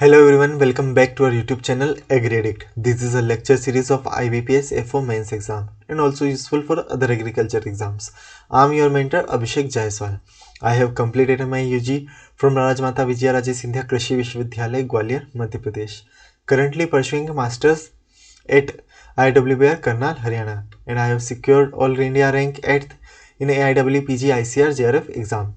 Hello everyone, welcome back to our YouTube channel AgriAddict. This is a lecture series of IBPS FO mains exam and also useful for other agriculture exams. I am your mentor Abhishek Jaiswal. I have completed my UG from Rajmata Vijayaraje Scindia Krishi Vishwavidyalaya, Gwalior, Madhya Pradesh. Currently pursuing a masters at IWBR Karnal, Haryana, and I have secured All India rank at in AIWPG ICR JRF exam.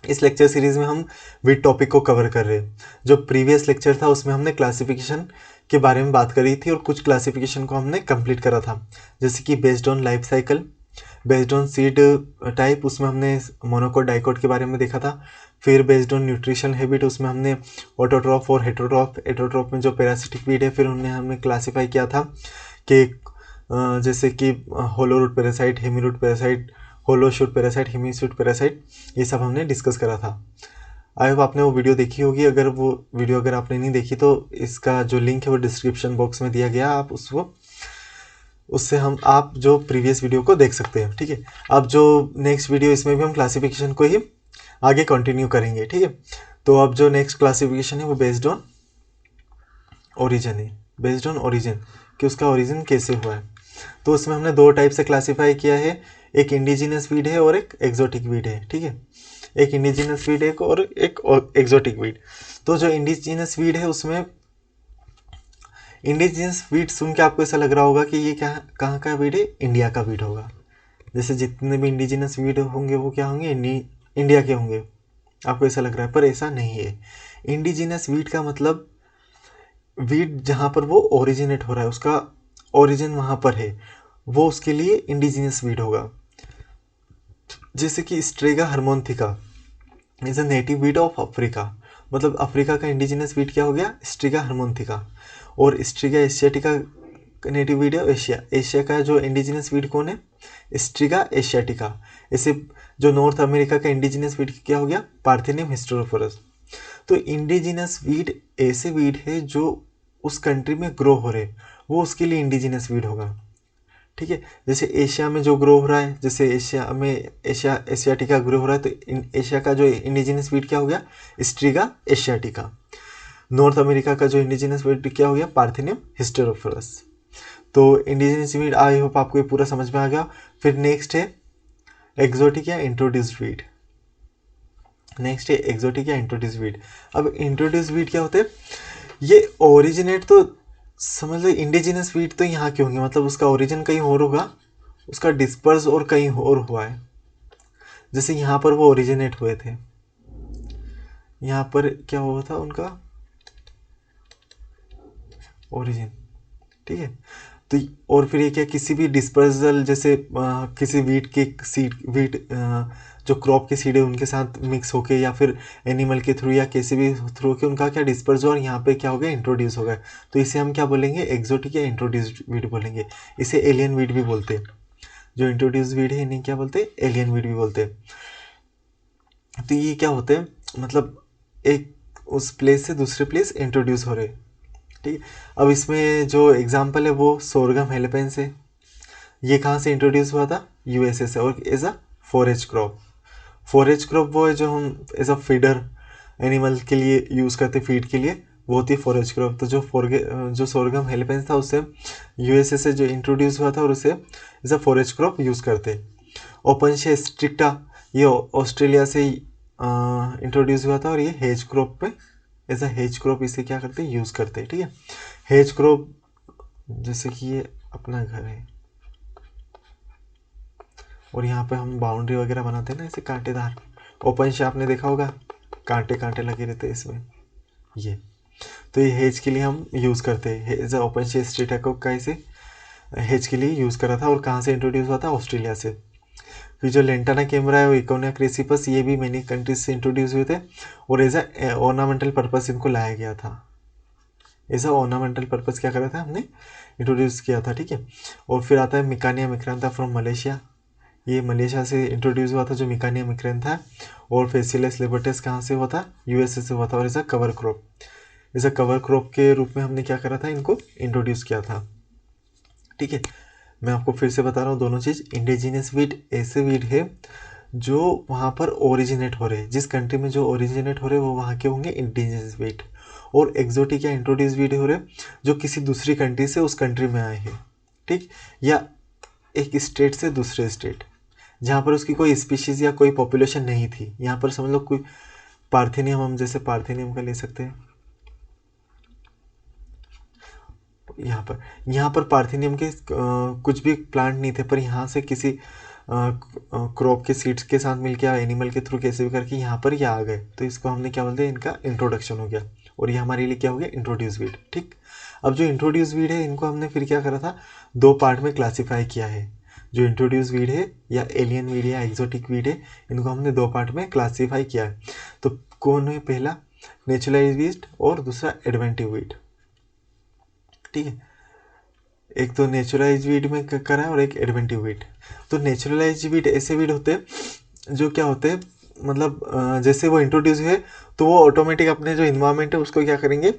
इस lecture series में हम with topic को cover कर रहे हैं। जो previous lecture था उसमें हमने क्लासिफिकेशन के बारे में बात करी थी और कुछ क्लासिफिकेशन को हमने कंप्लीट करा था, जैसे कि based on life cycle, based on seed type, उसमें हमने मोनोकोट डाइकोट के बारे में देखा था। फिर बेस्ड ऑन न्यूट्रिशन हैबिट, उसमें हमने ऑटोट्रॉफ और हेटरोट्रॉफ, एटोट्रॉफ में जो पैरासिटिक वीड है फिर उन्हें हमने क्लासीफाई किया था कि जैसे कि holo root parasite, hemi root parasite, holo shoot parasite, hemi shoot parasite, ये सब हमने डिस्कस करा था। आई होप आपने वो वीडियो देखी होगी। अगर वो वीडियो अगर आपने नहीं देखी तो इसका जो लिंक है वो डिस्क्रिप्शन बॉक्स में दिया गया, आप उससे आप जो प्रीवियस वीडियो को देख सकते हैं। ठीक है, अब जो नेक्स्ट वीडियो इसमें भी हम क्लासिफिकेशन को ही आगे कंटिन्यू करेंगे। ठीक है, तो अब जो नेक्स्ट क्लासिफिकेशन है वो बेस्ड ऑन ओरिजिन है, बेस्ड ऑन ओरिजिन कि उसका ओरिजिन कैसे हुआ है। तो उसमें हमने दो टाइप से क्लासीफाई किया है, एक इंडिजिनस वीड है और एक एक्सोटिक वीड है। ठीक है, एक इंडिजिनस वीड है और एक एक्सोटिक वीड। तो जो इंडिजिनस वीड है उसमें इंडिजिनस वीड सुन के आपको ऐसा लग रहा होगा कि ये कहाँ का वीड है, इंडिया का वीड होगा। जैसे जितने भी इंडिजिनस वीड होंगे वो क्या होंगे, इंडिया के होंगे, आपको ऐसा लग रहा है, पर ऐसा नहीं है। इंडिजिनस वीड का मतलब वीड जहाँ पर वो ओरिजिनेट हो रहा है, उसका ओरिजिन वहाँ पर है, वो उसके लिए इंडिजिनस वीड होगा। जैसे कि Striga hermonthica is a native weed of Africa, मतलब अफ्रीका का इंडिजिनस वीड क्या हो गया, स्ट्रिगा हर्मोन्थिका। और स्ट्रिगा एशियाटिका नेटिव वीड है एशिया, एशिया का जो इंडिजिनस वीड कौन है, स्ट्रिगा एशियाटिका। ऐसे जो नॉर्थ अमेरिका का इंडिजिनस वीड क्या हो गया, पार्थिनियम हिस्टोरोफोरस। तो इंडिजिनस वीड ऐसे वीड है जो उस कंट्री में ग्रो हो रहे, वो उसके लिए इंडिजिनस वीड होगा। ठीक है, जैसे एशिया में जो ग्रो हो रहा है, जैसे एशिया में एशियाटिका ग्रो हो रहा है, तो एशिया का जो इंडिजिनस वीड क्या हो गया, स्ट्रिगा एशियाटिका। नॉर्थ अमेरिका का जो इंडिजिनस वीड क्या हो गया, पार्थिनियम हिस्टेरोफोरस। तो इंडिजिनस वीड आई होप आपको ये पूरा समझ में आ गया। फिर नेक्स्ट है एक्सोटिक या इंट्रोड्यूस्ड वीड। नेक्स्ट है एक्सोटिक या इंट्रोड्यूस्ड वीड। अब इंट्रोड्यूस्ड वीड क्या होते हैं, ये ओरिजिनेट तो समझ लो इंडिजिनस वीड तो यहाँ के होंगे, मतलब उसका ओरिजिन कहीं और होगा, उसका डिस्पर्स और कहीं और हुआ है। जैसे यहाँ पर वो ओरिजिनेट हुए थे, यहाँ पर क्या हुआ था उनका ओरिजिन। ठीक है, तो और फिर ये क्या, किसी भी डिस्पर्सल, जैसे किसी वीट के सीड, वीट जो क्रॉप के सीड है उनके साथ मिक्स होके या फिर एनिमल के थ्रू या किसी भी थ्रू के उनका क्या डिस्पर्स और यहाँ पे क्या हो गया, इंट्रोड्यूस हो गया। तो इसे हम क्या बोलेंगे, एक्सोटिक या इंट्रोड्यूस्ड वीड बोलेंगे। इसे एलियन वीड भी बोलते हैं। जो इंट्रोड्यूस वीड है इन्हें क्या बोलते हैं, एलियन वीड भी बोलते हैं। तो ये क्या होते हैं, मतलब एक उस प्लेस से दूसरे प्लेस इंट्रोड्यूस हो रहे। ठीक है, अब इसमें जो एग्जाम्पल है वो सोरगम हेलेपेंस है। ये कहाँ से इंट्रोड्यूस हुआ था, यूएसए से, और as a forage crop. Forage crop वो है जो हम एज अ फीडर एनिमल के लिए यूज़ करते, फीड के लिए, वो होती है फॉरेज क्रॉप। तो जो सोरगम हेलेपेंस था उससे यूएसए से जो इंट्रोड्यूस हुआ था और उसे as a forage crop use करते। ओपनशिया स्ट्रिक्टा ये ऑस्ट्रेलिया से इंट्रोड्यूस हुआ था और ये हेज क्रॉप पे एज अ हेज क्रॉप इसे क्या करते हैं, यूज़ करते हैं। ठीक है, हेज क्रॉप जैसे कि ये अपना घर है और यहाँ पे हम बाउंड्री वगैरह बनाते हैं ना ऐसे कांटेदार, ओपन से आपने देखा होगा कांटे कांटे लगे रहते हैं इसमें, ये तो ये हेज के लिए हम यूज़ करते हैं। हेज ओपन से स्ट्रेटा का इसे हेज के लिए यूज़ करा था और कहाँ से इंट्रोड्यूस हुआ था, ऑस्ट्रेलिया से। फिर जो लेंटाना कैमरा है वो इकोनिया क्रेसिपस, ये भी मैनी कंट्रीज से इंट्रोड्यूस हुए थे और एज अ ऑर्नामेंटल पर्पस इनको लाया गया था। एज अ ऑर्नामेंटल पर्पस क्या करा था हमने, इंट्रोड्यूस किया था। ठीक है, और फिर आता है मिकानिया मिक्रांथा फ्रॉम मलेशिया। ये मलेशिया से इंट्रोड्यूस हुआ था जो मिकानिया मिक्रेन था। और फेसिलस लिबर्टस कहाँ से हुआ था, यूएसए से हुआ था और as a cover crop, as a cover crop के रूप में हमने क्या करा था, इनको इंट्रोड्यूस किया था। ठीक है, मैं आपको फिर से बता रहा हूँ दोनों चीज़। इंडिजिनस वीड ऐसे वीड है जो वहाँ पर ओरिजिनेट हो रहे हैं, जिस कंट्री में जो ओरिजिनेट हो रहे हैं वो वहाँ के होंगे इंडिजिनस वीड। और एक्जोटिक या इंट्रोड्यूस वीड हो रहे जो किसी दूसरी कंट्री से उस कंट्री में आए हैं, ठीक, या एक स्टेट से दूसरे स्टेट जहाँ पर उसकी कोई स्पीशीज या कोई पॉपुलेशन नहीं थी। यहाँ पर समझ लो कोई पार्थेनियम, हम जैसे पार्थेनियम का ले सकते हैं, यहाँ पर पार्थेनियम के कुछ भी प्लांट नहीं थे, पर यहाँ से किसी क्रॉप के सीड्स के साथ मिलके या एनिमल के थ्रू कैसे भी करके यहाँ पर ये आ गए, तो इसको हमने क्या बोलते हैं, इनका इंट्रोडक्शन हो गया, और ये हमारे लिए क्या हो गया, इंट्रोड्यूस वीड। ठीक, अब जो इंट्रोड्यूस वीड है इनको हमने फिर क्या करा था, दो पार्ट में क्लासीफाई किया है। जो इंट्रोड्यूस वीड है या एलियन वीड या एक्जोटिक वीड है, इनको हमने दो पार्ट में क्लासीफाई किया है। तो कौन है, पहला नेचुरलाइज वीड और दूसरा एडवेंटिव वीड। ठीक है, एक तो नेचुरलाइज वीड में करा है और एक एडवेंटिव वीड। तो नेचुरलाइज वीड ऐसे वीड होते हैं जो क्या होते हैं, मतलब जैसे वो इंट्रोड्यूस हुए तो वो ऑटोमेटिक अपने जो इन्वायरमेंट है उसको क्या करेंगे,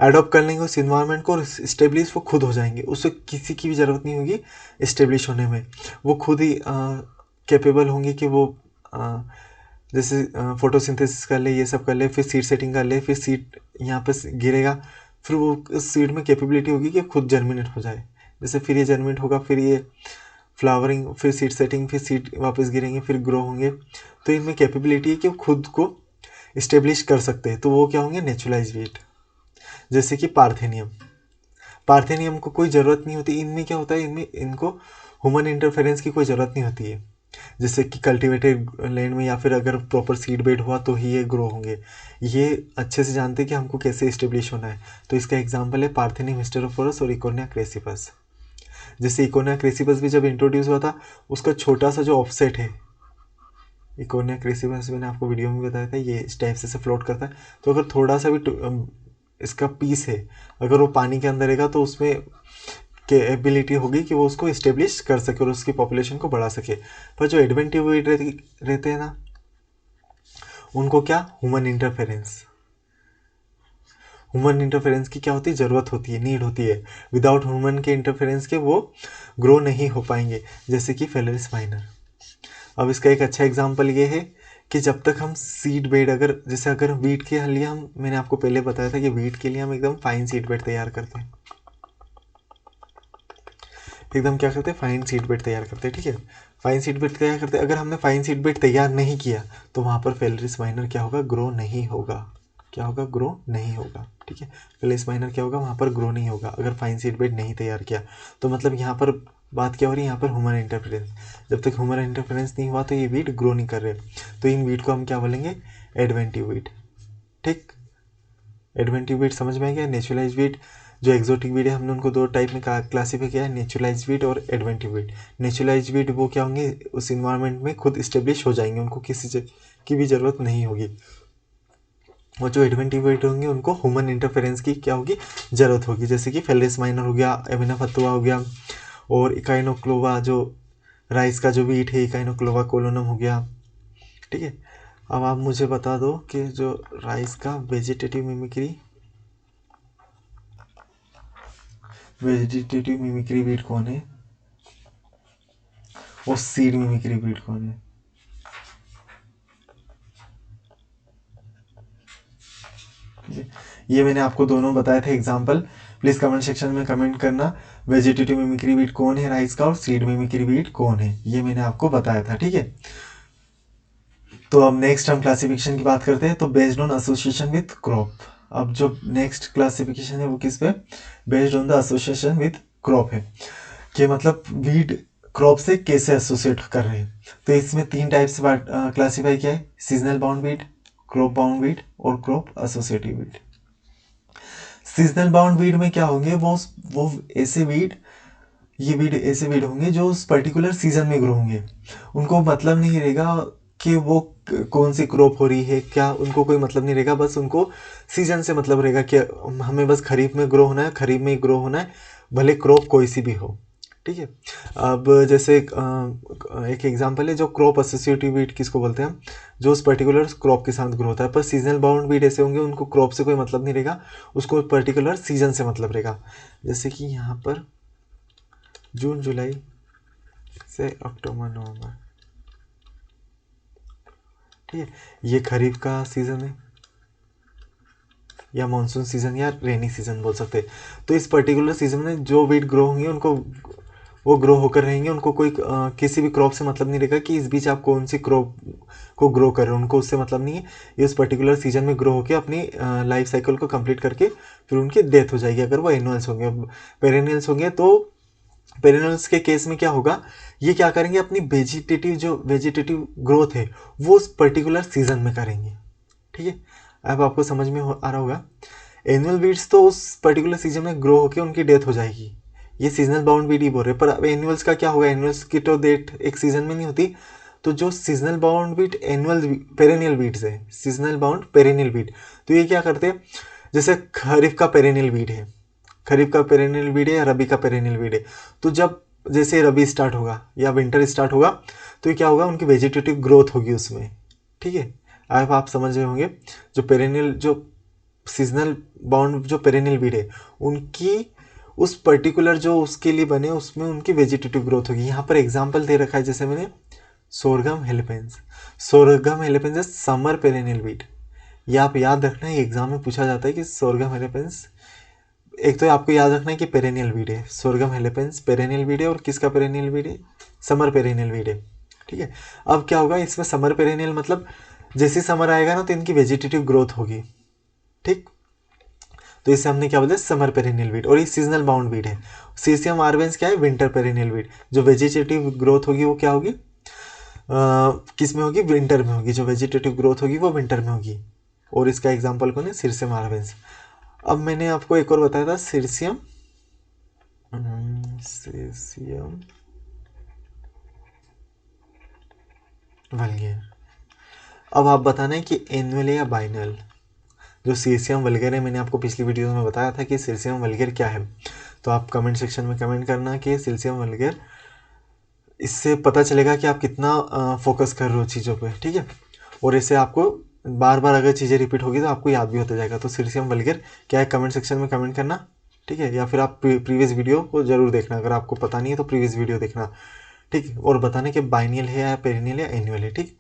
अडॉप्ट कर लेंगे उस इन्वायरमेंट को, और इस्टेब्लिश वो खुद हो जाएंगे, उससे किसी की भी ज़रूरत नहीं होगी इस्टेब्लिश होने में। वो खुद ही कैपेबल होंगे कि वो जैसे फोटोसिंथेसिस कर ले, ये सब कर ले, फिर सीड सेटिंग कर ले, फिर सीड यहाँ पर गिरेगा, फिर वो उस सीड में कैपेबिलिटी होगी कि खुद जर्मिनेट हो जाए। जैसे फिर ये जर्मिनेट होगा, फिर ये फ्लावरिंग, फिर सीड सेटिंग, फिर सीड वापस गिरेंगे, फिर ग्रो होंगे। तो इनमें कैपेबिलिटी है कि वो खुद को इस्टेब्लिश कर सकते हैं, तो वो क्या होंगे, नेचुरलाइज वीड। जैसे कि पार्थेनियम, पार्थेनियम को कोई ज़रूरत नहीं होती, इनमें क्या होता है, इनमें इनको ह्यूमन इंटरफेरेंस की कोई ज़रूरत नहीं होती है। जैसे कि कल्टीवेटेड लैंड में या फिर अगर प्रॉपर सीड बेड हुआ तो ही ये ग्रो होंगे। ये अच्छे से जानते हैं कि हमको कैसे इस्टेब्लिश होना है। तो इसका एग्जांपल है पार्थेनियम हिस्टेरोफोरस और इकोनिया क्रेसिपस। जैसे इकोनिया क्रेसिपस भी जब इंट्रोड्यूस हुआ था, उसका छोटा सा जो ऑफसेट है, इकोनिया क्रेसिपस मैंने आपको वीडियो में बताया था, ये इस टाइप से फ्लोट करता है। तो अगर थोड़ा सा भी इसका पीस है, अगर वो पानी के अंदर रहेगा तो उसमें के एबिलिटी होगी कि वो उसको इस्टेब्लिश कर सके और उसकी पॉपुलेशन को बढ़ा सके। पर जो एडवेंटिव वीड रहते हैं ना, उनको क्या, ह्यूमन इंटरफेरेंस की क्या होती है, ज़रूरत होती है, नीड होती है। विदाउट ह्यूमन के इंटरफेरेंस के वो ग्रो नहीं हो पाएंगे, जैसे कि फेलरिस माइनर। अब इसका एक अच्छा एग्जांपल ये है कि जब तक हम सीड बेड, अगर जैसे अगर वीट के लिए मैंने आपको पहले बताया था कि वीट के लिए हम एकदम फाइन सीड बेड तैयार करते हैं, एकदम क्या करते हैं, फाइन सीड बेड तैयार करते हैं। ठीक है, फाइन सीड बेड तैयार करते हैं। अगर हमने फाइन सीड बेड तैयार नहीं किया तो वहाँ पर फेलरिस माइनर क्या होगा, ग्रो नहीं होगा। क्या होगा, ग्रो नहीं होगा। ठीक है, फेलरिस माइनर क्या होगा, वहाँ पर ग्रो नहीं होगा अगर फाइन सीड बेड नहीं तैयार किया। तो मतलब यहाँ पर बात क्या हो रही है, यहाँ पर ह्यूमन इंटरफेरेंस। जब तक ह्यूमन इंटरफेरेंस नहीं हुआ तो ये वीड ग्रो नहीं कर रहे, तो इन वीड को हम क्या बोलेंगे, एडवेंटिव वीड। ठीक, एडवेंटिव वीड समझ में आ गया। नेचुरलाइज वीड, जो एक्जोटिक वीड है, हमने उनको दो टाइप में क्लासीफाई किया है, नेचुरलाइज वीड और एडवेंटिव वीड। नेचुरलाइज वीड वो क्या होंगे, उस इन्वायरमेंट में खुद इस्टेब्लिश हो जाएंगे, उनको किसी की भी ज़रूरत नहीं होगी। और जो एडवेंटिव वीड होंगे उनको ह्यूमन इंटरफेरेंस की क्या होगी, ज़रूरत होगी। जैसे कि फेलरिस माइनर हो गया, एविना फतुआ हो गया, और इकाइनोक्लोवा जो राइस का जो वीट है, इकाइनोक्लोवा कोलोनम हो गया। ठीक है, अब आप मुझे बता दो कि जो राइस का वेजिटेटिव मिमिक्री वीट कौन है, और सीड मिमिक्री वीट कौन है। ये मैंने आपको दोनों बताए थे एग्जाम्पल। प्लीज कमेंट सेक्शन में कमेंट करना वेजिटेटिव मिमिक्री वीट कौन है राइस का, और सीड मिमिक्री वीट कौन है, ये मैंने आपको बताया था। ठीक है, तो अब नेक्स्ट हम क्लासिफिकेशन की बात करते हैं। तो based on association with crop. अब जो नेक्स्ट क्लासिफिकेशन है वो किस पे, based on the association with crop है, कि मतलब वीड क्रॉप से कैसे एसोसिएट कर रहे हैं। तो इसमें तीन टाइप से क्लासीफाई किया है, seasonal bound weed, crop bound weed और crop associative weed. Seasonal bound weed में क्या होंगे, वो ऐसे वीड, ये वीड ऐसे वीड होंगे जो उस पर्टिकुलर सीजन में ग्रो होंगे। उनको मतलब नहीं रहेगा कि वो कौन सी क्रॉप हो रही है, क्या उनको कोई मतलब नहीं रहेगा, बस उनको सीजन से मतलब रहेगा कि हमें बस खरीफ में ग्रो होना है, खरीफ में ग्रो होना है, भले क्रॉप कोई सी भी हो। ठीक है, अब जैसे एक एग्जांपल है, जो क्रॉप एसोसिएटिव वीट किसको बोलते हैं, जो उस पर्टिकुलर क्रॉप के साथ ग्रो होता है। पर सीजनल बाउंड वीट ऐसे होंगे, उनको क्रॉप से कोई मतलब नहीं रहेगा, उसको पर्टिकुलर सीजन से मतलब रहेगा। जैसे कि यहाँ पर जून जुलाई से अक्टूबर नवंबर, ठीक है, ये खरीफ का सीज़न है, या मानसून सीजन या रेनी सीजन बोल सकते हैं। तो इस पर्टिकुलर सीजन में जो वीट ग्रो होंगे उनको वो ग्रो होकर रहेंगे, उनको कोई किसी भी क्रॉप से मतलब नहीं रहेगा कि इस बीच आप कौन सी क्रॉप को ग्रो कर रहे हो, उनको उससे मतलब नहीं है। ये उस पर्टिकुलर सीजन में ग्रो होकर अपनी लाइफ साइकिल को कंप्लीट करके फिर उनकी डेथ हो जाएगी अगर वो एनुअल्स होंगे। पेरेनियल्स होंगे तो पेरेनियल्स के केस में क्या होगा, ये क्या करेंगे, अपनी वेजिटेटिव ग्रोथ है वो उस पर्टिकुलर सीजन में करेंगे। ठीक है, अब आपको समझ में आ रहा होगा। एनुअल वीड्स तो उस पर्टिकुलर सीजन में ग्रो होकर उनकी डेथ हो जाएगी, ये सीजनल बाउंड वीड ही बोल रहे हैं। पर अब एनुअल्स का क्या होगा, एनुअल्स की तो डेट एक सीजन में नहीं होती। तो जो seasonal bound weed annual perennial weeds है, सीजनल बाउंड पेरेनियल वीड, तो ये क्या करते हैं, जैसे खरीफ का पेरेनियल वीड है, खरीफ का पेरेनियल वीड है या रबी का पेरेनियल वीड है। तो जब जैसे रबी स्टार्ट होगा या विंटर स्टार्ट होगा तो ये क्या होगा, उनकी वेजिटेटिव ग्रोथ होगी उसमें। ठीक है, अब आप समझ रहे होंगे जो पेरेनियल जो सीजनल बाउंड जो पेरेनियल वीड है उनकी उस पर्टिकुलर जो उसके लिए बने उसमें उनकी वेजिटेटिव ग्रोथ होगी। यहाँ पर एग्जांपल दे रखा है जैसे मैंने सोरगम हेलिपेंस, सोरगम हेलिपेंस है समर पेरेनियल वीड। ये आप याद रखना है, एग्जाम में पूछा जाता है कि सोरगम हेलिपेंस, एक तो आपको याद रखना है कि पेरेनियल वीड है, सोरगम हेलिपेंस पेरेनियल वीड है, और किसका पेरेनियल वीड है, समर पेरेनियल वीड है। ठीक है, अब क्या होगा इसमें समर पेरेनियल मतलब जैसे समर आएगा ना तो इनकी वेजिटेटिव ग्रोथ होगी। ठीक, तो इसे हमने क्या बोलते हैं, समर पेरेनियल वीड, और ये सीजनल बाउंड वीड है। सीसियम आर्बेंस क्या है, विंटर पेरेनियल वीड। जो वेजिटेटिव ग्रोथ होगी वो क्या होगी, किस में होगी, विंटर में होगी। जो वेजिटेटिव ग्रोथ होगी वो विंटर में होगी, और इसका एग्जाम्पल कौन है, सीसियम आर्बेंस। अब मैंने आपको एक और बताया था सीसियम वल्गेर। अब आप बताना है कि एनुअल या बाइनल। जो सीसियम वल्गेर है, मैंने आपको पिछली वीडियो में बताया था कि सीसियम वल्गेर क्या है, तो आप कमेंट सेक्शन में कमेंट करना कि सीसियम वल्गेर, इससे पता चलेगा कि आप कितना फोकस कर रहे हो चीज़ों पे। ठीक है, और इससे आपको बार बार अगर चीज़ें रिपीट होगी तो आपको याद भी होता जाएगा। तो सीसियम वल्गेर क्या है, कमेंट सेक्शन में कमेंट करना। ठीक है, या फिर आप प्रीवियस वीडियो को जरूर देखना, अगर आपको पता नहीं है तो प्रीवियस वीडियो देखना। ठीक, और बताना कि बाइनियल है या पेरिनियल या एनुअल है। ठीक,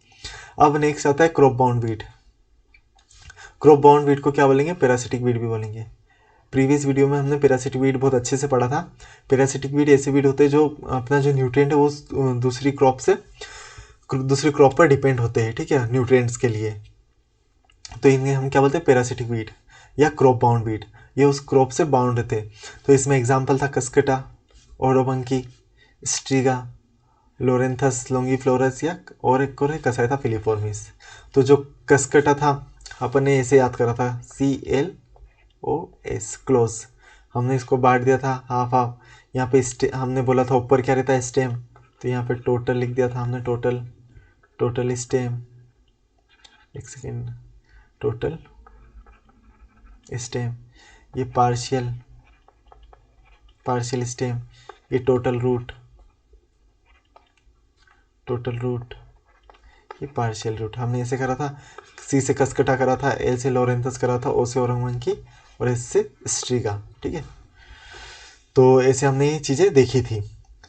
अब नेक्स्ट आता है crop bound wheat. Crop bound wheat को क्या बोलेंगे, पैरासिटिक वीट भी बोलेंगे। प्रीवियस वीडियो में हमने पैरासिटिक वीट बहुत अच्छे से पढ़ा था। पैरासिटिक वीट ऐसे वीट होते हैं जो अपना जो न्यूट्रिएंट है वो दूसरी क्रॉप पर डिपेंड होते हैं। ठीक है, न्यूट्रिएंट्स के लिए, तो इन्हें हम क्या बोलते हैं, पैरासिटिक वीट या क्रॉप बाउंड वीट। ये उस क्रॉप से बाउंड रहते हैं। तो इसमें एग्जाम्पल था कसकटा, ओरोबंकी, स्ट्रीगा, लोरेंथस लॉन्गिफ्लोरस, या और एक और है कसाइथा फिलिफॉर्मिस। तो जो कसकटा था अपन ने ऐसे याद करा था, CLOS क्लोज, हमने इसको बांट दिया था हाफ हाफ। यहाँ पे हमने बोला था ऊपर क्या रहता है, स्टेम, तो यहाँ पे टोटल लिख दिया था हमने, टोटल स्टेम, एक सेकेंड, टोटल स्टेम, ये पार्शियल स्टेम, ये टोटल रूट, ये पार्शियल रूट। हमने ऐसे करा था, C से कसकटा करा था, L से लोरेंथस करा था, O से ओरोमंकी, और S से स्ट्रीगा। ठीक है, तो ऐसे हमने ये चीज़ें देखी थी।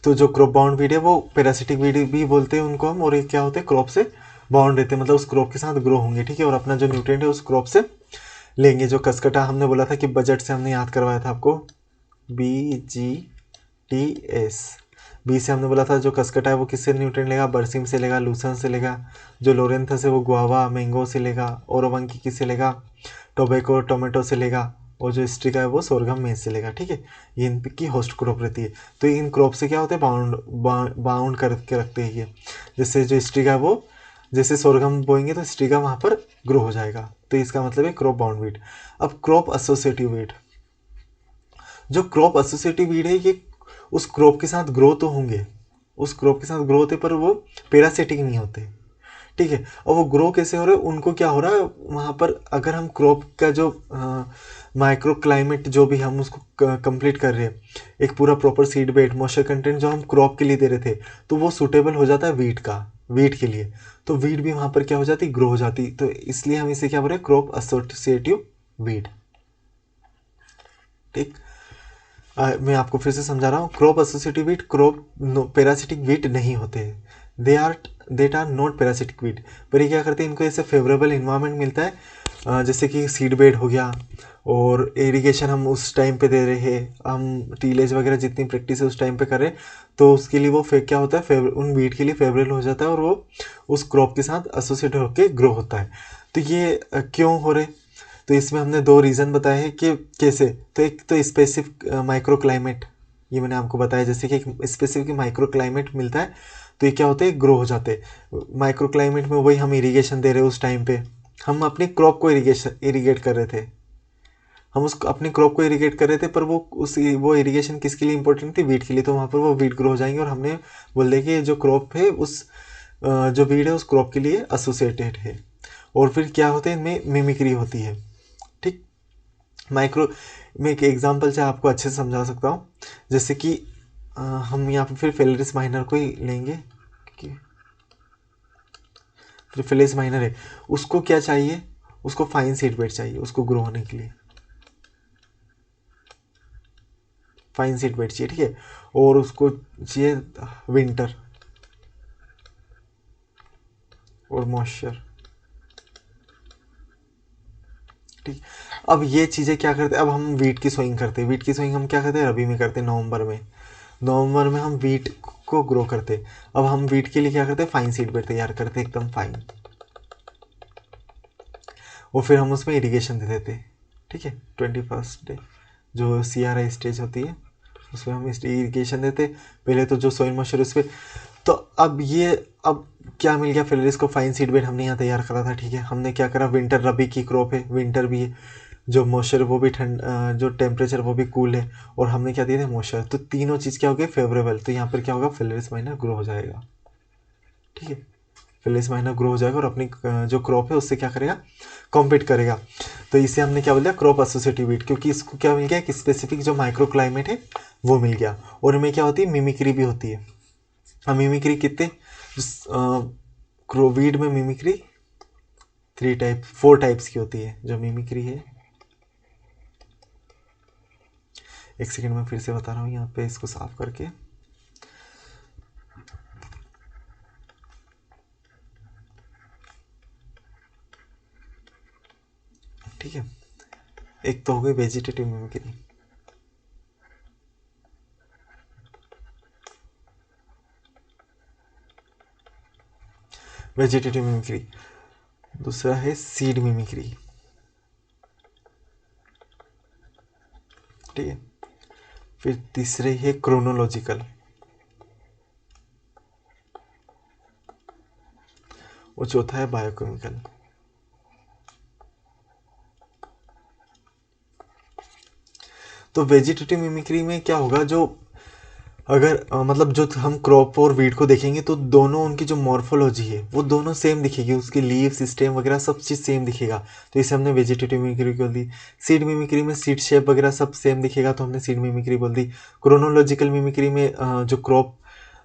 तो जो क्रॉप बाउंड वीड है वो पैरासिटिक वीड भी बोलते हैं उनको हम, और ये क्या होते हैं, क्रॉप से बाउंड रहते हैं, मतलब उस क्रॉप के साथ ग्रो होंगे। ठीक है, और अपना जो न्यूट्रिएंट है उस क्रॉप से लेंगे। जो कसकटा हमने बोला था कि बजट से हमने याद करवाया था आपको, BGTS। बी से हमने बोला था जो कसकटा है वो किससे न्यूट्रिएंट लेगा, बरसिम से लेगा, लूसन से लेगा। जो लोरेंथस है वो गुआवा मैंगो से लेगा, ओरोबंकी किससे लेगा, टोबैको टोमेटो से लेगा, और जो स्ट्रिका है वो सोरगम मेज से लेगा। ठीक है, ये इनकी होस्ट क्रॉप रहती है। तो इन क्रॉप से क्या होता है, बाउंड करके रखते हैं ये। जैसे जो स्ट्रिका है वो जैसे सोरगम बोएंगे तो स्ट्रिका वहाँ पर ग्रो हो जाएगा, तो इसका मतलब है क्रॉप बाउंड वीट। अब क्रॉप एसोसिएटिव वीट, जो क्रॉप एसोसिएटिव वीट है ये उस क्रॉप के साथ ग्रो तो होंगे, उस क्रॉप के साथ ग्रो होते, पर वो पैरासिटिक नहीं होते। ठीक है, और वो ग्रो कैसे हो रहे हैं, उनको क्या हो रहा है वहाँ पर, अगर हम क्रॉप का जो माइक्रो क्लाइमेट जो भी हम उसको कंप्लीट कर रहे हैं, एक पूरा proper seed bed moisture content जो हम क्रॉप के लिए दे रहे थे, तो वो सूटेबल हो जाता है वीट के लिए। तो वीट भी वहाँ पर क्या हो जाती, ग्रो हो जाती। तो इसलिए हम इसे क्या बोल रहे हैं, क्रॉप एसोसिएटिव वीट। ठीक, मैं आपको फिर से समझा रहा हूँ, crop associative weed crop parasitic weed नहीं होते, that are not parasitic weed. पर ये क्या करते हैं, इनको ऐसे फेवरेबल इन्वायरमेंट मिलता है जैसे कि सीड बेड हो गया, और इरिगेशन हम उस टाइम पे दे रहे हैं, हम टीलेज वगैरह जितनी प्रैक्टिस है उस टाइम पे कर रहे हैं, तो उसके लिए वो क्या होता है, उन वीट के लिए फेवरेबल हो जाता है, और वो उस क्रॉप के साथ एसोसिएट होकर ग्रो होता है। तो ये क्यों हो रहे, तो इसमें हमने 2 रीज़न बताए हैं कि कैसे। तो एक तो स्पेसिफिक माइक्रो क्लाइमेट, ये मैंने आपको बताया, जैसे कि एक स्पेसिफिक माइक्रो क्लाइमेट मिलता है तो ये क्या होते हैं, ग्रो हो जाते हैं। माइक्रो क्लाइमेट में वही हम इरिगेशन दे रहे हैं उस टाइम पे, हम अपनी क्रॉप को इरिगेट कर रहे थे, हम उस अपनी क्रॉप को इरिगेट कर रहे थे, पर वो इरिगेशन किसके लिए इंपॉर्टेंट थी, वीट के लिए, तो वहाँ पर वो वीट ग्रो हो जाएंगे, और हमने बोल दिया कि जो क्रॉप है उस जो वीट है उस क्रॉप के लिए एसोसिएटेड है। और फिर क्या होता है, इनमें मिमिक्री होती है। ठीक, माइक्रो में एक एग्जांपल से आपको अच्छे से समझा सकता हूँ, जैसे कि हम यहाँ पे फिर फेलेरिस माइनर को ही लेंगे, कि फिर फेलेरिस माइनर है, उसको क्या चाहिए, उसको फाइन सीड बेड चाहिए उसको ग्रो होने के लिए, फाइन सीड बेड चाहिए, ठीक है, और उसको चाहिए विंटर और मॉइस्चर। ठीक, अब ये चीज़ें क्या करते हैं, अब हम वीट की सोइंग करते हैं, वीट की सोइंग हम क्या करते हैं, रबी में करते हैं, नवंबर में हम वीट को ग्रो करते हैं। अब हम वीट के लिए क्या करते हैं, फाइन सीड बेड तैयार करते हैं, एकदम फाइन, और फिर हम उसमें इरिगेशन दे देते हैं। ठीक है, 21st डे जो CRI स्टेज होती है उसमें हम इरिगेशन देते, पहले तो जो सोइल मॉइस्चर उस पर। तो अब क्या मिल गया, फिर इसको फाइन सीड बेड हमने यहाँ तैयार करा था। ठीक है, हमने क्या करा, विंटर रबी की क्रॉप है, विंटर भी है, जो मॉइस्चर वो भी ठंड, जो टेम्परेचर वो भी कूल है, और हमने क्या दिया था, मॉइस्चर, तो तीनों चीज़ क्या हो गई, फेवरेबल। तो यहाँ पर क्या होगा, फिलरिस माइनर ग्रो हो जाएगा। ठीक है, फिलरिस माइनर ग्रो हो जाएगा और अपनी जो क्रॉप है उससे क्या करेगा, कॉम्पीट करेगा। तो इसे हमने क्या बोल दिया, क्रॉप एसोसिएटिव वीट, क्योंकि इसको क्या मिल गया, कि स्पेसिफिक जो माइक्रो क्लाइमेट है वो मिल गया। और इनमें क्या होती है, मिमिक्री भी होती है। अब मिमिक्री कितने, क्रोवीड में मिमिक्री 4 टाइप्स की होती है जो मिमिक्री है। एक सेकंड में फिर से बता रहा हूँ यहाँ पे इसको साफ करके। ठीक है, एक तो हो गई वेजिटेटिव मिमिक्री, वेजिटेटिव मिमिक्री, दूसरा है सीड मिमिक्री। ठीक है, फिर तीसरे है क्रोनोलॉजिकल, और चौथा है बायोकेमिकल। तो वेजिटेटिव मिमिक्री में क्या होगा, जो अगर मतलब जो हम क्रॉप और वीट को देखेंगे तो दोनों उनकी जो मॉर्फोलॉजी है वो दोनों सेम दिखेगी, उसकी लीव सिस्टम वगैरह सब चीज़ सेम दिखेगा, तो इसे हमने वेजिटेटिव मिमिक्री बोल दी। सीड मिमिक्री में सीड शेप वगैरह सब सेम दिखेगा, तो हमने सीड मिमिक्री बोल दी। क्रोनोलॉजिकल मिमिक्री में जो क्रॉप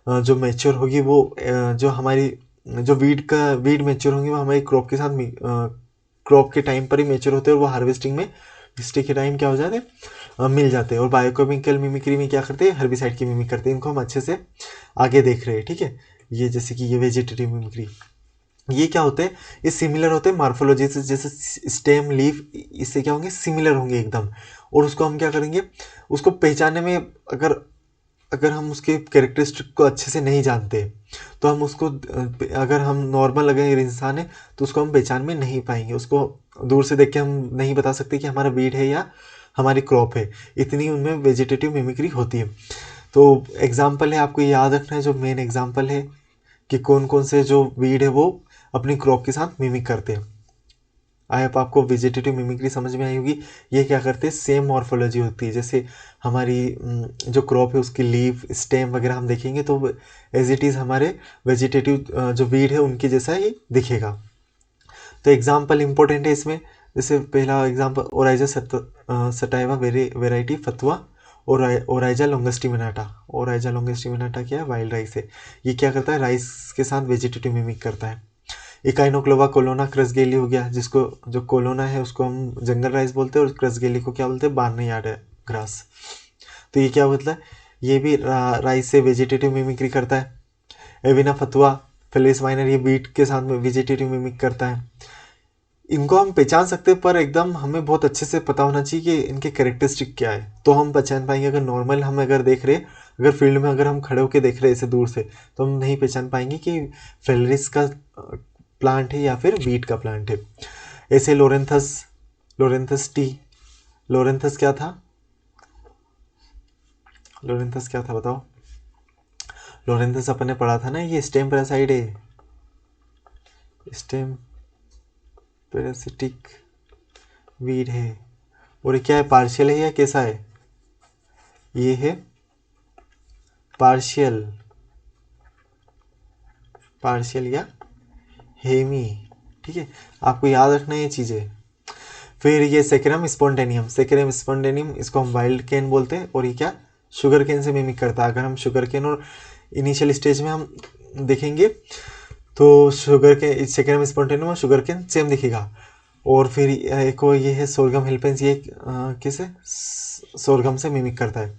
जो मैच्योर होगी वो जो हमारी जो वीड मैच्योर होंगी वो हमारी क्रॉप के साथ क्रॉप के टाइम पर ही मैच्योर होते हैं, और वो हार्वेस्टिंग में हिस्ट्री के टाइम क्या हो जाते हैं, मिल जाते हैं। और बायोकेमिकल मिमिक्री में क्या करते हैं, हर्बिसाइड की मिमिक करते हैं। इनको हम अच्छे से आगे देख रहे हैं। ठीक है, ये जैसे कि ये वेजिटेटिव मिमिक्री, ये क्या होते हैं, ये सिमिलर होते हैं मार्फोलॉजी से, जैसे स्टेम लीफ इससे क्या होंगे, सिमिलर होंगे एकदम। और उसको हम क्या करेंगे, उसको पहचानने में अगर अगर हम उसके कैरेक्टरिस्टिक को अच्छे से नहीं जानते तो हम उसको अगर हम नॉर्मल अगर इंसान है तो उसको हम पहचान में नहीं पाएंगे, उसको दूर से देख के हम नहीं बता सकते कि हमारा वीड है या हमारी क्रॉप है, इतनी उनमें वेजिटेटिव मिमिक्री होती है। तो एग्जाम्पल है, आपको याद रखना है जो मेन एग्जाम्पल है कि कौन कौन से जो वीड है वो अपनी क्रॉप के साथ मिमिक करते हैं। आई होप आपको वेजिटेटिव मिमिक्री समझ में आई होगी। ये क्या करते हैं, सेम मॉर्फोलॉजी होती है, जैसे हमारी जो क्रॉप है उसकी लीफ स्टेम वगैरह हम देखेंगे तो एज इट इज़ हमारे वेजिटेटिव जो वीड है उनके जैसा ही दिखेगा। तो एग्जाम्पल इंपॉर्टेंट है इसमें, जैसे पहला एग्जाम्पल ओराइजा सटाइवा वेराइटी फतवा और ओराइजा लॉन्गस्टिमिनाटा। ओराइजा लॉन्गस्टिमिनाटा क्या है, वाइल्ड राइस है। ये क्या करता है, राइस के साथ वेजिटेटिव मिमिक करता है। इकाइनोक्लोवा कोलोना क्रसगेली हो गया, जिसको जो कोलोना है उसको हम जंगल राइस बोलते हैं, और क्रसगेली को क्या बोलते हैं, बार्नयार्ड ग्रास। तो ये क्या होता है, ये भी राइस से वेजिटेटिव मिमिक्री करता है। एविना फतुआ फिलिस माइनर, ये बीट के साथ में वेजिटेटिव मिमिक करता है। इनको हम पहचान सकते हैं, पर एकदम हमें बहुत अच्छे से पता होना चाहिए कि इनके कैरेक्टरिस्टिक क्या है, तो हम पहचान पाएंगे। अगर नॉर्मल हम अगर देख रहे, अगर फील्ड में अगर हम खड़े होकर देख रहे हैं ऐसे दूर से, तो हम नहीं पहचान पाएंगे कि फेलरिस का प्लांट है या फिर वीट का प्लांट है। ऐसे लोरेंथस, लोरेंथस टी, लोरेंथस क्या था, लोरेंथस क्या था बताओ। लोरेंथस अपन ने पढ़ा था ना, ये स्टेम पैरासाइट है, स्टेम पैरासिटिक वीड है। और ये क्या है, पार्शियल है या कैसा है, ये है पार्शियल, पार्शियल या हेमी। ठीक है, आपको याद रखना ये चीज़ें। फिर ये सेकेरम स्पॉन्टेनियम, सेकेरम स्पॉन्टेनियम इसको हम वाइल्ड कैन बोलते हैं, और ये क्या शुगर कैन से मिमिक करता है। अगर हम शुगर कैन और इनिशियल स्टेज में हम देखेंगे तो शुगर के सेकेरम स्पॉन्टेनियम और शुगर कैन सेम दिखेगा। और फिर एक और ये है सोरगम हिलपेंस, ये किस है, सोरगम से मिमिक करता है।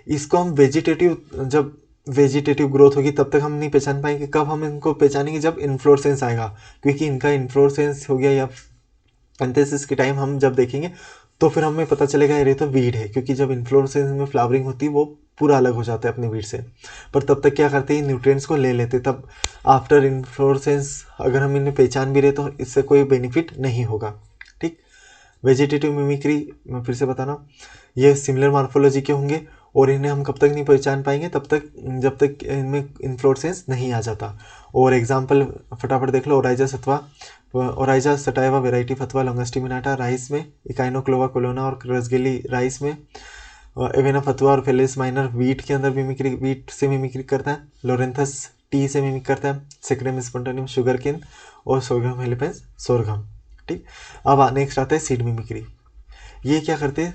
इसको हम वेजिटेटिव, जब वेजिटेटिव ग्रोथ होगी तब तक हम नहीं पहचान पाएंगे। कब हम इनको पहचानेंगे, जब इन्फ्लोरेसेंस आएगा, क्योंकि इनका इन्फ्लोरेसेंस हो गया या एंथेसिस के टाइम हम जब देखेंगे तो फिर हमें पता चलेगा ये तो वीड है, क्योंकि जब इन्फ्लोरेसेंस में फ्लावरिंग होती है वो पूरा अलग हो जाता है अपने वीड से। पर तब तक क्या करते हैं, न्यूट्रिएंट्स को ले लेते, तब आफ्टर इन्फ्लोरेसेंस अगर हम इन्हें पहचान भी रहे तो इससे कोई बेनिफिट नहीं होगा। ठीक, वेजिटेटिव मिमिक्री मैं फिर से बता रहा हूँ, ये सिमिलर मॉर्फोलॉजी के होंगे, और इन्हें हम कब तक नहीं पहचान पाएंगे, तब तक जब तक इनमें इन्फ्लोरेसेंस नहीं आ जाता। और एग्जांपल फटाफट देख लो, ओराइजा सत्वा, ओराइजा सटाइवा वेराइटी फतवा लॉन्गस्टिमिनाटा राइस में, इकाइनोक्लोवा कोलोना और रसगेली राइस में, एवेना फतवा और फेलिस माइनर वीट के अंदर मिमिक्री, वीट से मिमिक्री करता है। लोरेंथस टी से मिमिक करता है। सेक्रेम स्पॉन्टेनियम शुगर केन, और सोरगम हेलिपेंस सोरगम। ठीक, अब नेक्स्ट आता है सीड मिमिक्री। ये क्या करते हैं,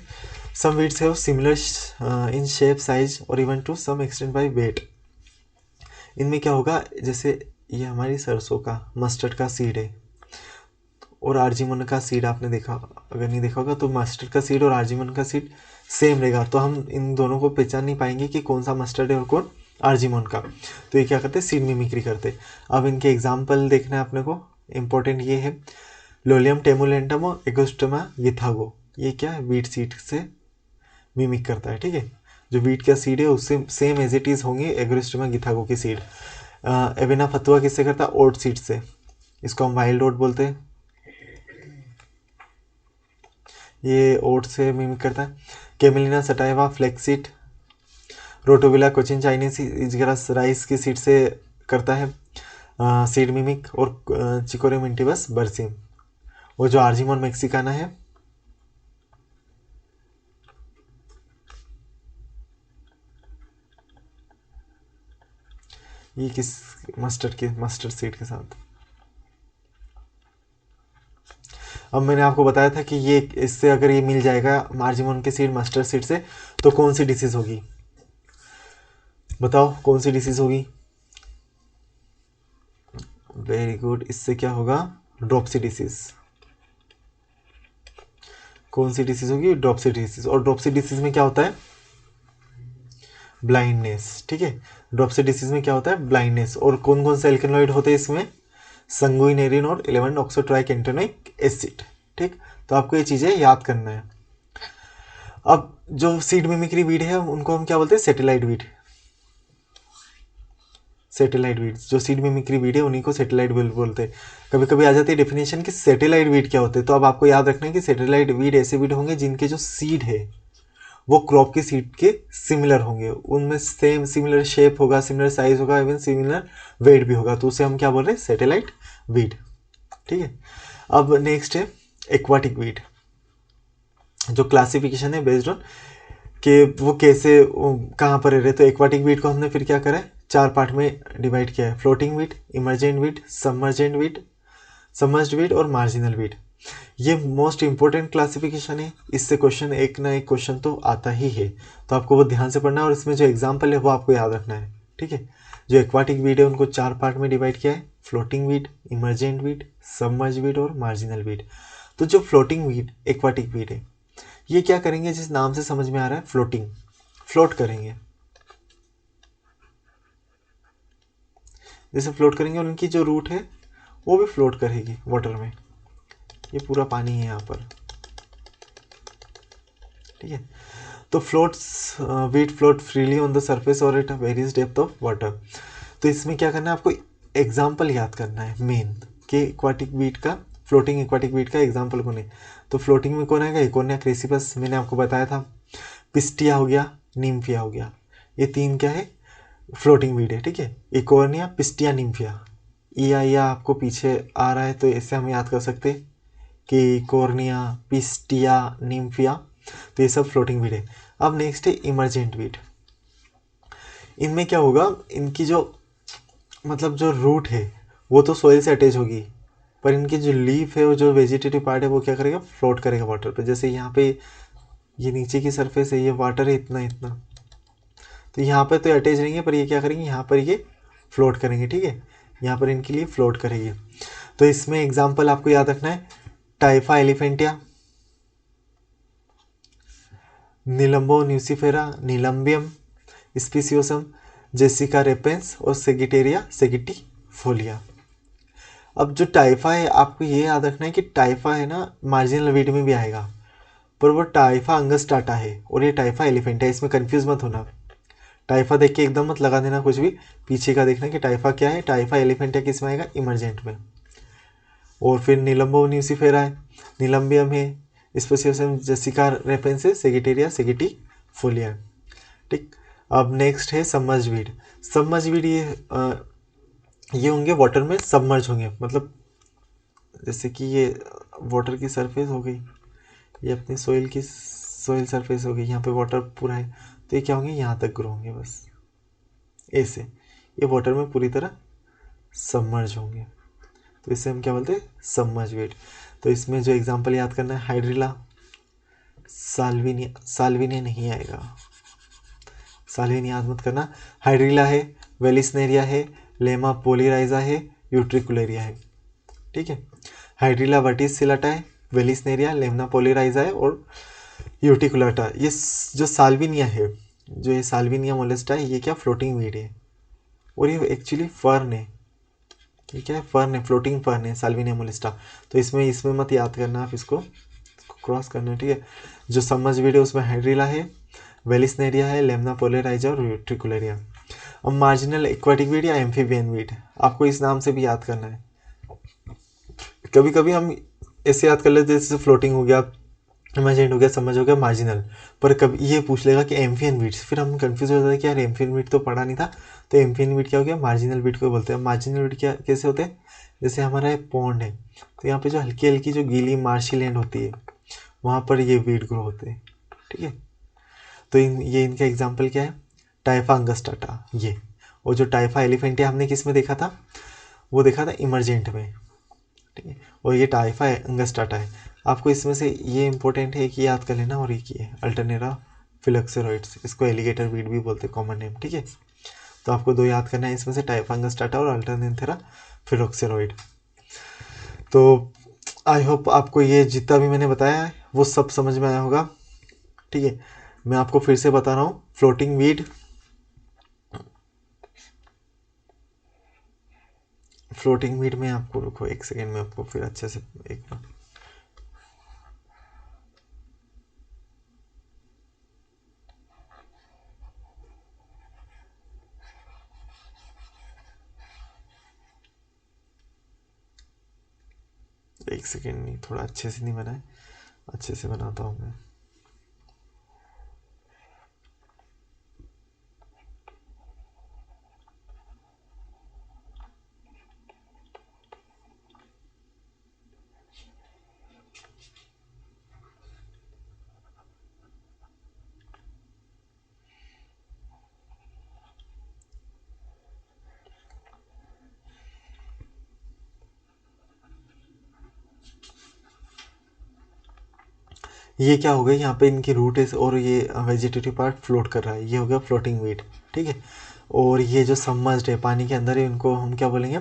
some weeds have similar in shape size और even to some extent by weight. इनमें क्या होगा, जैसे ये हमारी सरसों का मस्टर्ड का सीड है और आर्जिमन का सीड आपने देखा, अगर नहीं देखा होगा तो मस्टर्ड का सीड और आर्जिमन का सीड सेम रहेगा, तो हम इन दोनों को पहचान नहीं पाएंगे कि कौन सा मस्टर्ड है और कौन आर्जिमन का। तो ये क्या करते हैं, सीड मिमिक्री करते। अब इनके एग्जाम्पल देखना है अपने को, इम्पोर्टेंट ये है, लोलियम टेमुलेंटम और एगोस्टमा गिथागो, ये क्या है, वीट सीड से मिमिक करता है। ठीक है, जो वीट का सीड है उससे सेम एज इट इज होंगे एगोस्टमा गिथागो की सीड। एवेना फतुआ किससे करता है, ओट सीड से, इसको हम वाइल्ड ओट बोलते हैं, ये ओट से मिमिक करता है। Camelina sativa flaxseed, Rottboellia cochinchinensis इजगरस राइस की सीड से करता है सीड मिमिक। और चिकोरे मिंटिबस बर्सिम, वो जो आर्जिमोन मैक्सिकाना है, ये किस मस्टर्ड सीड के साथ। अब मैंने आपको बताया था कि ये इससे अगर ये मिल जाएगा आर्जिमोन के सीड मस्टर्ड सीड से, तो कौन सी डिसीज होगी, बताओ कौन सी डिसीज होगी। वेरी गुड, इससे क्या होगा, ड्रॉपसी डिसीज। कौन सी डिसीज होगी, ड्रॉपसी डिसीज। और ड्रॉपसी डिसीज में क्या होता है, ब्लाइंडनेस। ठीक है, ड्रॉपसी डिसीज में क्या होता है, ब्लाइंडनेस। और कौन कौन से एल्केनॉइड होते हैं इसमें, संगुइनेरिन और 11 ऑक्सोट्राइकेंटेनोइक एसिड। ठीक, तो आपको ये चीज़ें याद करना है। अब जो सीड मिमिक्री वीड है उनको हम क्या बोलते हैं, सेटेलाइट वीड। सेटेलाइट वीड्स, जो सीड मिमिक्री वीड है उन्हीं को सेटेलाइट वीड बोलते हैं। कभी कभी आ जाती है डेफिनेशन कि सेटेलाइट वीड क्या होते हैं, तो अब आपको याद रखना है कि सेटेलाइट वीड ऐसे वीड होंगे जिनके जो सीड है वो क्रॉप की सीड के सिमिलर होंगे, उनमें सेम सिमिलर शेप होगा, सिमिलर साइज होगा, इवन सिमिलर वेट भी होगा, तो उसे हम क्या बोल रहे हैं, सेटेलाइट वीड। ठीक है, अब नेक्स्ट है एक्वाटिक वीड। जो क्लासिफिकेशन है बेस्ड ऑन कि वो कैसे कहाँ पर रह रहे, तो एक्वाटिक वीड को हमने फिर क्या करा है, 4 पार्ट में डिवाइड किया है, floating weed, emergent weed, submergent weed, submerged weed और मार्जिनल वीड। ये मोस्ट इंपॉर्टेंट क्लासिफिकेशन है, इससे क्वेश्चन एक ना एक क्वेश्चन तो आता ही है, तो आपको वो ध्यान से पढ़ना है, और इसमें जो एग्जाम्पल है वो आपको याद रखना है। ठीक है, जो एक्वाटिक वीड है उनको 4 पार्ट में डिवाइड किया है, floating weed, emergent weed, submerged weed और मार्जिनल वीड। तो जो फ्लोटिंग वीड एक्वाटिक वीड है, ये क्या करेंगे, जिस नाम से समझ में आ रहा है, फ्लोटिंग, फ्लोट करेंगे, जैसे फ्लोट करेंगे, और उनकी जो रूट है वो भी फ्लोट करेगी वाटर में। ये पूरा पानी है यहाँ पर, ठीक है। तो floats weed float freely on the surface और at various depth of water. तो इसमें क्या करना है आपको, एग्जाम्पल याद करना है मेन कि एक्वाटिक वीट का, फ्लोटिंग एक्वाटिक वीट का एग्जाम्पल कौन है। तो फ्लोटिंग में कौन आएगा, इकोनिया क्रेसिपस मैंने आपको बताया था, पिस्टिया हो गया, निम्फिया हो गया, ये तीन क्या है, फ्लोटिंग वीड है, ठीक है। इकोनिया, पिस्टिया, निम्फिया, या आपको पीछे आ रहा है तो इससे हम याद कर सकते हैं कि कॉर्निया, पिस्टिया, निम्फिया, तो ये सब फ्लोटिंग वीड है। अब नेक्स्ट है इमरजेंट वीड। इनमें क्या होगा, इनकी जो मतलब जो रूट है वो तो सोइल से अटैच होगी, पर इनकी जो लीफ है और जो वेजिटेटिव पार्ट है वो क्या करेगा, फ्लोट करेगा वाटर पे। जैसे यहाँ पे ये नीचे की सरफेस है, ये वाटर है इतना इतना, तो यहाँ पर तो अटैच रहेंगे, पर ये क्या करेंगे, यहाँ पर ये फ्लोट करेंगे, ठीक है। यहाँ पर इनके लिए फ्लोट करेंगे। तो इसमें एग्जाम्पल आपको याद रखना है, टाइफा एलिफेंटिया, निलम्बो न्यूसिफेरा, नीलम्बियम स्पीसियोसम, जेसिका रेपेंस और सेगिटेरिया सेगिटिफोलिया। अब जो टाइफा है आपको ये याद रखना है कि टाइफा है ना मार्जिनल वीड में भी आएगा, पर वो टाइफा अंगस्टाटा है और ये टाइफा एलिफेंटा है, इसमें कंफ्यूज मत होना। टाइफा देख के एकदम मत लगा देना कुछ भी, पीछे का देखना कि टाइफा क्या है, टाइफा एलिफेंटा किस में आएगा, इमरजेंट में। और फिर निलम्बो न्यूसिफेरा है, निलम्बियम है, स्पेसियोसम जेसिका रेपेंसिस, सेगिटेरिया सेगिटिफोलिया, ठीक। अब नेक्स्ट है सबमर्ज वीड। सबमर्ज वीड ये होंगे वाटर में सबमर्ज होंगे, मतलब जैसे कि ये वाटर की सरफेस हो गई, ये अपनी सोइल सरफेस हो गई, यहाँ पे वाटर पूरा है, तो ये क्या होंगे, यहाँ तक ग्रो होंगे बस ऐसे, ये वाटर में पूरी तरह सबमर्ज होंगे, तो इसे हम क्या बोलते हैं, सबमर्ज वीड। तो इसमें जो एग्जांपल याद करना है, हाइड्रिला, साल्विनिया, साल्विनिया नहीं आएगा, साल्विनिया याद मत करना, हाइड्रिला है, वेलिसनेरिया है, लेमा पोलीराइजा है, यूट्रिकुलेरिया है, ठीक है। हाइड्रिला वर्टिसिलाटा है, वेलिसनेरिया, लेमना पोलीराइजा है और यूटिकुलाटा। ये जो साल्विनिया है, जो ये साल्विनिया मोलेस्टा है, ये क्या फ्लोटिंग वीड है और ये एक्चुअली फर्न है, ये क्या है, फर्न है, फ्लोटिंग फर्न है साल्विनिया मोलेस्टा। तो इसमें मत याद करना, आप इसको क्रॉस करना है, ठीक है। जो सबमर्ज वीड है उसमें हाइड्रिला है, वेलिसनेरिया है, लेमना पोलेराइजा और यूट्रिकुलेरिया। अब मार्जिनल एक्वाटिक वीड या एम्फीबियन वीड, आपको इस नाम से भी याद करना है। कभी कभी हम ऐसे याद कर लेते हैं जैसे फ्लोटिंग हो गया, इमरजेंट हो गया, समझ हो गया, मार्जिनल, पर कभी ये पूछ लेगा कि एम्फियन बीट, फिर हम कंफ्यूज हो जाते हैं कि यार एम्फियन बीट तो पढ़ा नहीं था, तो एम्फियन बीट क्या हो गया, मार्जिनल बीट को बोलते हैं। मार्जिनल बीट क्या कैसे होते हैं, जैसे हमारा पॉन्ड है, तो यहाँ पे जो हल्की हल्की जो गीली मार्शी लैंड होती है वहाँ पर ये वीड ग्रो होते हैं, ठीक है। तो ये इनका एग्जाम्पल क्या है, टाइफा अंगस्टाटा ये, और जो टाइफा एलिफेंटिया हमने किस में देखा था, वो देखा था इमरजेंट में, ठीक है। और ये टाइफा है, अंगस्टाटा है। आपको इसमें से ये इंपॉर्टेंट है कि याद कर लेना, और एक ये अल्टरनेरा फिलोक्सेरॉइड्स, इसको एलिगेटर वीड भी बोलते हैं, कॉमन नेम, ठीक है। तो आपको दो याद करना है इसमें से, टाइफा अंगस्टाटा और अल्टरनेरा फिलोक्सेरॉइड। तो आई होप आपको ये जितना भी मैंने बताया है वो सब समझ में आया होगा, ठीक है। मैं आपको फिर से बता रहा हूँ, फ्लोटिंग वीड, फ्लोटिंग वीड में आपको, रुको एक सेकेंड में आपको फिर अच्छे से एक बार, एक सेकेंड नहीं, थोड़ा अच्छे से नहीं बना है, अच्छे से बनाता हूँ मैं। ये क्या हो गया, यहाँ पे इनकी रूट है और ये वेजिटेटिव पार्ट फ्लोट कर रहा है, ये हो गया फ्लोटिंग वीड, ठीक है। और ये जो सबमर्ज्ड है, पानी के अंदर है, इनको हम क्या बोलेंगे,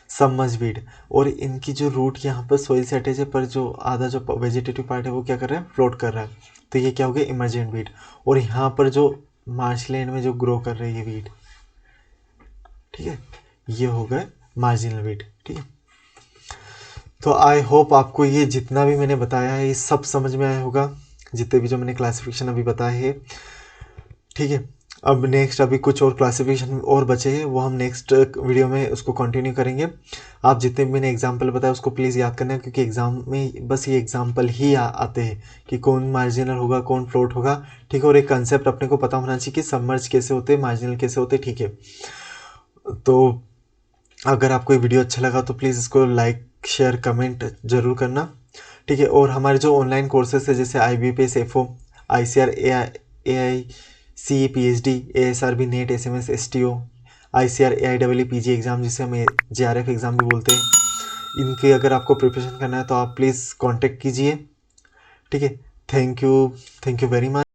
सबमर्ज वीड। और इनकी जो रूट यहाँ पर सोइल से अटैच है, पर जो आधा जो वेजिटेटिव पार्ट है वो क्या कर रहा है, फ्लोट कर रहा है, तो ये क्या हो गया, इमरजेंट वीड। और यहाँ पर जो मार्शलैंड में जो ग्रो कर रही है वीड, ठीक है, ये हो गए मार्जिनल वीड, ठीक है। तो आई होप आपको ये जितना भी मैंने बताया है ये सब समझ में आया होगा, जितने भी जो मैंने क्लासिफिकेशन अभी बताए हैं। ठीक है, अब नेक्स्ट अभी कुछ और क्लासिफिकेशन और बचे हैं, वो हम नेक्स्ट वीडियो में उसको कंटिन्यू करेंगे। आप जितने भी मैंने एग्जांपल बताया उसको प्लीज़ याद करना है, क्योंकि एग्ज़ाम में बस ये एग्जांपल ही आते हैं कि कौन मार्जिनल होगा कौन फ्लोट होगा। ठीक है, और एक कंसेप्ट अपने को पता होना चाहिए कि सबमर्ज कैसे होते हैं, मार्जिनल कैसे होते हैं। ठीक है, तो अगर आपको ये वीडियो अच्छा लगा तो प्लीज़ इसको लाइक शेयर कमेंट ज़रूर करना। ठीक है, और हमारे जो ऑनलाइन कोर्सेज है जैसे IBPS FO, ICR AI CE PhD, ASRB net SMS STO, ICR AIEE PG exam जिसे हम JRF एग्ज़ाम भी बोलते हैं, इनकी अगर आपको प्रिपरेशन करना है तो आप प्लीज़ कांटेक्ट कीजिए। ठीक है, थैंक यू वेरी मच।